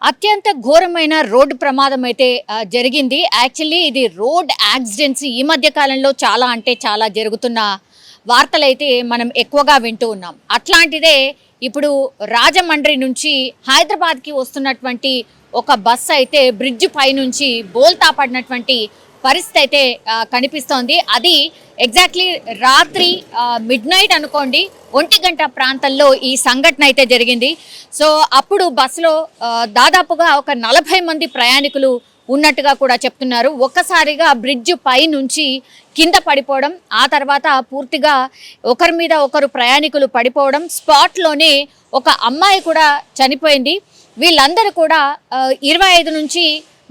అత్యంత ఘోరమైన రోడ్డు ప్రమాదం అయితే జరిగింది. యాక్చువల్లీ ఇది రోడ్ యాక్సిడెంట్స్ ఈ మధ్య కాలంలో చాలా అంటే చాలా జరుగుతున్న వార్తలైతే మనం ఎక్కువగా వింటూ ఉన్నాం. అట్లాంటిదే ఇప్పుడు రాజమండ్రి నుంచి హైదరాబాద్కి వస్తున్నటువంటి ఒక బస్సు అయితే బ్రిడ్జ్ పై నుంచి బోల్తా పడినటువంటి పరిస్థితి అయితే కనిపిస్తోంది. అది ఎగ్జాక్ట్లీ రాత్రి మిడ్-నైట్ అనుకోండి, 1 గంట ప్రాంతంలో ఈ సంఘటన అయితే జరిగింది. సో అప్పుడు బస్సులో దాదాపుగా ఒక 40 మంది ప్రయాణికులు ఉన్నట్టుగా కూడా చెప్తున్నారు. ఒక్కసారిగా బ్రిడ్జ్ పై నుంచి కింద పడిపోవడం, ఆ తర్వాత పూర్తిగా ఒకరి మీద ఒకరు ప్రయాణికులు పడిపోవడం, స్పాట్లోనే ఒక అమ్మాయి కూడా చనిపోయింది. వీళ్ళందరూ కూడా 25 నుంచి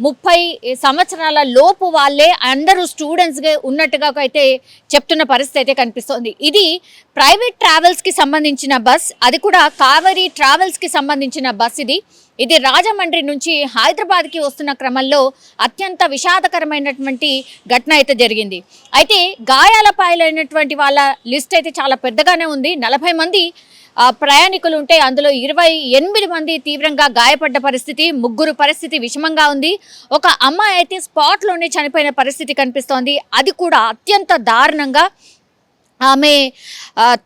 30 సంవత్సరాల లోపు వాళ్ళే, అందరూ స్టూడెంట్స్గా ఉన్నట్టుగా అయితే చెప్తున్న పరిస్థితి అయితే కనిపిస్తోంది. ఇది ప్రైవేట్ ట్రావెల్స్కి సంబంధించిన బస్, అది కూడా కావేరీ ట్రావెల్స్కి సంబంధించిన బస్. ఇది రాజమండ్రి నుంచి హైదరాబాద్కి వస్తున్న క్రమంలో అత్యంత విషాదకరమైనటువంటి ఘటన అయితే జరిగింది. అయితే గాయాల పాలైనటువంటి వాళ్ళ లిస్ట్ అయితే చాలా పెద్దగానే ఉంది. 40 మంది ప్రయాణికులు ఉంటే అందులో 28 మంది తీవ్రంగా గాయపడ్డ పరిస్థితి, 3 పరిస్థితి విషమంగా ఉంది. ఒక అమ్మాయి అయితే స్పాట్లోనే చనిపోయిన పరిస్థితి కనిపిస్తోంది. అది కూడా అత్యంత దారుణంగా, ఆమె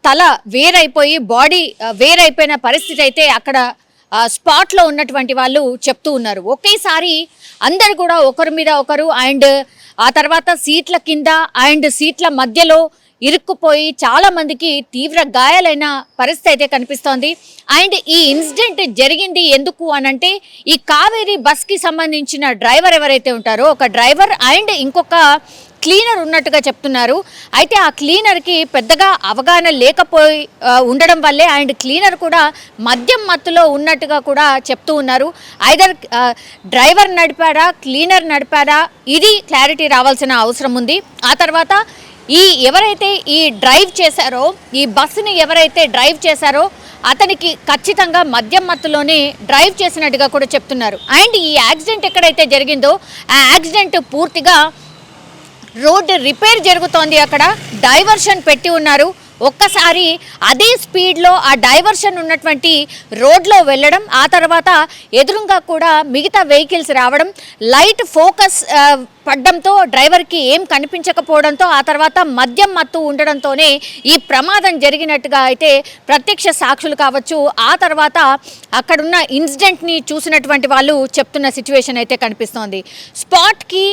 తల వేరైపోయి బాడీ వేరైపోయిన పరిస్థితి అయితే అక్కడ స్పాట్లో ఉన్నటువంటి వాళ్ళు చెప్తూ ఉన్నారు. ఒకేసారి అందరు కూడా ఒకరి మీద ఒకరు అండ్ ఆ తర్వాత సీట్ల కింద అండ్ సీట్ల మధ్యలో ఇరుక్కుపోయి చాలా మందికి తీవ్ర గాయాలైన పరిస్థితి అయితే కనిపిస్తోంది. అండ్ ఈ ఇన్సిడెంట్ జరిగింది ఎందుకు అనంటే, ఈ కావేరీ బస్కి సంబంధించిన డ్రైవర్ ఎవరైతే ఉంటారో, ఒక డ్రైవర్ అండ్ ఇంకొక క్లీనర్ ఉన్నట్టుగా చెప్తున్నారు. అయితే ఆ క్లీనర్కి పెద్దగా అవగాహన లేకపోయి ఉండడం వల్లే అండ్ క్లీనర్ కూడా మద్యం మత్తులో ఉన్నట్టుగా కూడా చెప్తూ ఉన్నారు. ఐదర్ డ్రైవర్ నడిపాడా, క్లీనర్ నడిపాడా, ఇది క్లారిటీ రావాల్సిన అవసరం ఉంది. ఆ తర్వాత ఎవరైతే ఈ డ్రైవ్ చేశారో, ఈ బస్సుని ఎవరైతే డ్రైవ్ చేశారో అతనికి ఖచ్చితంగా మద్యం మత్తులోనే డ్రైవ్ చేసినట్టుగా కూడా చెప్తున్నారు. అండ్ ఈ యాక్సిడెంట్ ఎక్కడైతే జరిగిందో ఆ యాక్సిడెంట్ పూర్తిగా రోడ్డు రిపేర్ జరుగుతోంది. అక్కడ డైవర్షన్ పెట్టి ఉన్నారు. ఒక్కసారి అదే స్పీడ్లో ఆ డైవర్షన్ ఉన్నటువంటి రోడ్లో వెళ్ళడం, ఆ తర్వాత ఎదురుగా కూడా మిగతా వెహికల్స్ రావడం, లైట్ ఫోకస్ పడ్డంతో డ్రైవర్కి ఏం కనిపించకపోవడంతో, ఆ తర్వాత మద్యం మత్తు ఉండడంతోనే ఈ ప్రమాదం జరిగినట్టుగా అయితే ప్రత్యక్ష సాక్షులు కావచ్చు, ఆ తర్వాత అక్కడున్న ఇన్సిడెంట్ని చూసినటువంటి వాళ్ళు చెప్తున్న సిచ్యువేషన్ అయితే కనిపిస్తోంది. స్పాట్కి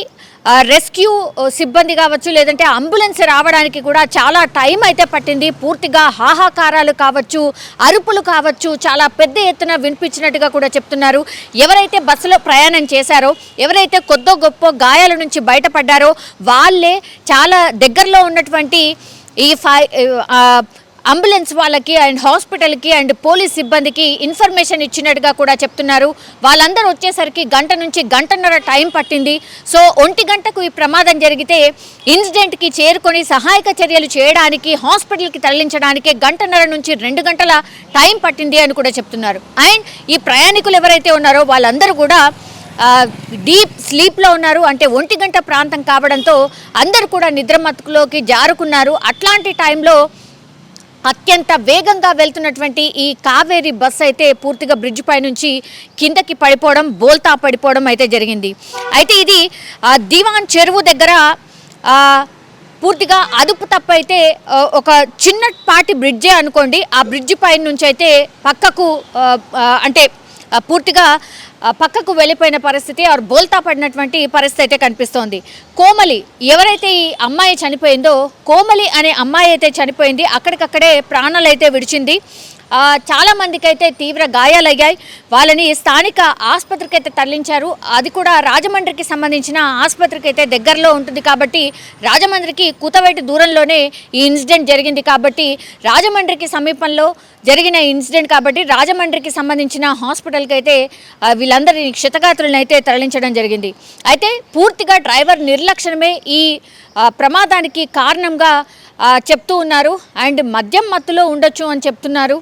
రెస్క్యూ సిబ్బంది కావచ్చు, లేదంటే అంబులెన్స్ రావడానికి కూడా చాలా టైం అయితే పట్టింది. పూర్తిగా హాహాకారాలు కావచ్చు, అరుపులు కావచ్చు, చాలా పెద్ద ఎత్తున వినిపించినట్టుగా కూడా చెప్తున్నారు. ఎవరైతే బస్సులో ప్రయాణం చేశారో, ఎవరైతే కొద్దో గొప్ప గాయాల నుంచి బయటపడ్డారో వాళ్ళే చాలా దగ్గరలో ఉన్నటువంటి ఈ అంబులెన్స్ వాళ్ళకి అండ్ హాస్పిటల్కి అండ్ పోలీస్ సిబ్బందికి ఇన్ఫర్మేషన్ ఇచ్చినట్టుగా కూడా చెప్తున్నారు. వాళ్ళందరూ వచ్చేసరికి 1 గంట నుంచి 1.5 గంటల టైం పట్టింది. సో 1 గంటకు ఈ ప్రమాదం జరిగితే ఇన్సిడెంట్కి చేరుకొని సహాయక చర్యలు చేయడానికి, హాస్పిటల్కి తరలించడానికి 1.5 గంటల నుంచి 2 గంటల టైం పట్టింది అని కూడా చెప్తున్నారు. అండ్ ఈ ప్రయాణికులు ఎవరైతే ఉన్నారో వాళ్ళందరూ కూడా డీప్ స్లీప్లో ఉన్నారు. అంటే 1 గంట ప్రాంతం కావడంతో అందరూ కూడా నిద్రమత్తులోకి జారుకున్నారు. అట్లాంటి టైంలో అత్యంత వేగంగా వెళ్తున్నటువంటి ఈ కావేరీ బస్సు అయితే పూర్తిగా బ్రిడ్జ్ పై నుంచి కిందకి పడిపోవడం, బోల్తా పడిపోవడం అయితే జరిగింది. అయితే ఇది దివాన్ చెరువు దగ్గర పూర్తిగా అదుపు తప్పైతే ఒక చిన్నపాటి బ్రిడ్జే అనుకోండి, ఆ బ్రిడ్జ్ పై నుంచి అయితే పక్కకు అంటే పూర్తిగా పక్కకు వెళ్ళిపోయిన పరిస్థితి, ఆర్ బోల్తా పడినటువంటి పరిస్థితి అయితే కనిపిస్తోంది. కోమలి ఎవరైతే ఈ అమ్మాయి చనిపోయిందో, కోమలి అనే అమ్మాయి అయితే చనిపోయింది. అక్కడికక్కడే ప్రాణాలు అయితే విడిచింది. చాలా మందికి అయితే తీవ్ర గాయాలయ్యాయి. వాళ్ళని స్థానిక ఆసుపత్రికి అయితే తరలించారు. అది కూడా రాజమండ్రికి సంబంధించిన ఆసుపత్రికి అయితే దగ్గరలో ఉంటుంది కాబట్టి, రాజమండ్రికి కూతవేటి దూరంలోనే ఈ ఇన్సిడెంట్ జరిగింది కాబట్టి, రాజమండ్రికి సమీపంలో జరిగిన ఇన్సిడెంట్ కాబట్టి రాజమండ్రికి సంబంధించిన హాస్పిటల్కి అయితే వీళ్ళందరినీ క్షతగాత్రులను అయితే తరలించడం జరిగింది. అయితే పూర్తిగా డ్రైవర్ నిర్లక్ష్యమే ఈ ప్రమాదానికి కారణంగా చెప్తూ ఉన్నారు. అండ్ మద్యం మత్తులో ఉండొచ్చు అని చెప్తున్నారు.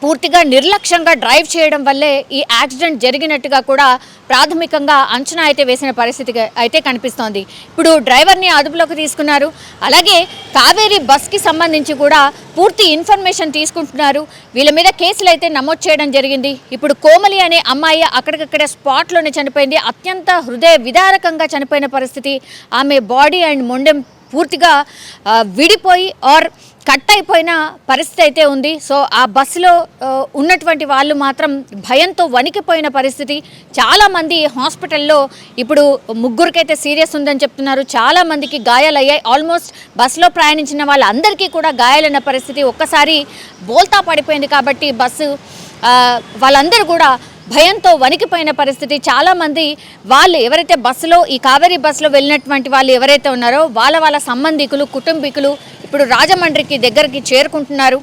పూర్తిగా నిర్లక్ష్యంగా డ్రైవ్ చేయడం వల్లే ఈ యాక్సిడెంట్ జరిగినట్టుగా కూడా ప్రాథమికంగా అంచనా అయితే వేసిన పరిస్థితి అయితే కనిపిస్తోంది. ఇప్పుడు డ్రైవర్ని అదుపులోకి తీసుకున్నారు. అలాగే కావేరీ బస్కి సంబంధించి కూడా పూర్తి ఇన్ఫర్మేషన్ తీసుకుంటున్నారు. వీళ్ళ మీద కేసులు అయితే నమోదు చేయడం జరిగింది. ఇప్పుడు కోమలి అనే అమ్మాయి అక్కడికక్కడే స్పాట్లోనే చనిపోయింది. అత్యంత హృదయ విదారకంగా చనిపోయిన పరిస్థితి. ఆమె బాడీ అండ్ మొండెం పూర్తిగా విడిపోయి ఆర్ కట్ అయిపోయిన పరిస్థితి అయితే ఉంది. సో ఆ బస్సులో ఉన్నటువంటి వాళ్ళు మాత్రం భయంతో వణికిపోయిన పరిస్థితి. చాలామంది హాస్పిటల్లో ఇప్పుడు ముగ్గురికైతే సీరియస్ ఉందని చెప్తున్నారు. చాలామందికి గాయాలయ్యాయి. ఆల్మోస్ట్ బస్సులో ప్రయాణించిన వాళ్ళందరికీ కూడా గాయాలైన పరిస్థితి. ఒక్కసారి బోల్తా పడిపోయింది కాబట్టి బస్సు వాళ్ళందరూ కూడా భయంతో వణికిపోయిన పరిస్థితి. చాలామంది వాళ్ళు ఎవరైతే బస్సులో ఈ కావేరీ బస్సులో వెళ్ళినటువంటి వాళ్ళు ఎవరైతే ఉన్నారో వాళ్ళ సంబంధికులు కుటుంబీకులు ఇప్పుడు రాజమండ్రికి దగ్గరికి చేరుకుంటున్నారు.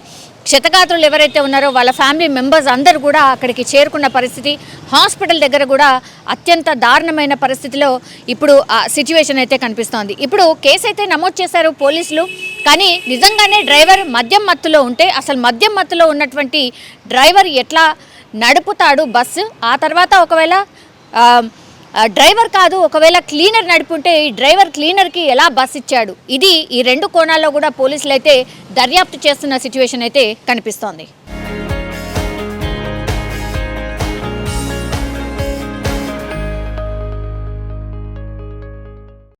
క్షతగాత్రులు ఎవరైతే ఉన్నారో వాళ్ళ ఫ్యామిలీ మెంబర్స్ అందరూ కూడా అక్కడికి చేరుకున్న పరిస్థితి. హాస్పిటల్ దగ్గర కూడా అత్యంత దారుణమైన పరిస్థితిలో ఇప్పుడు ఆ సిచ్యువేషన్ అయితే కనిపిస్తోంది. ఇప్పుడు కేసు అయితే నమోదు చేశారు పోలీసులు. కానీ నిజంగానే డ్రైవర్ మద్యం మత్తులో ఉంటే అసలు మద్యం మత్తులో ఉన్నటువంటి డ్రైవర్ ఎట్లా నడుపుతాడు బస్సు? ఆ తర్వాత ఒకవేళ డ్రైవర్ కాదు ఒకవేళ క్లీనర్ నడుపుంటే ఈ డ్రైవర్ క్లీనర్కి ఎలా బస్ ఇచ్చాడు? ఇది ఈ రెండు కోణాల్లో కూడా పోలీసులు అయితే దర్యాప్తు చేస్తున్న సిచ్యువేషన్ అయితే కనిపిస్తోంది.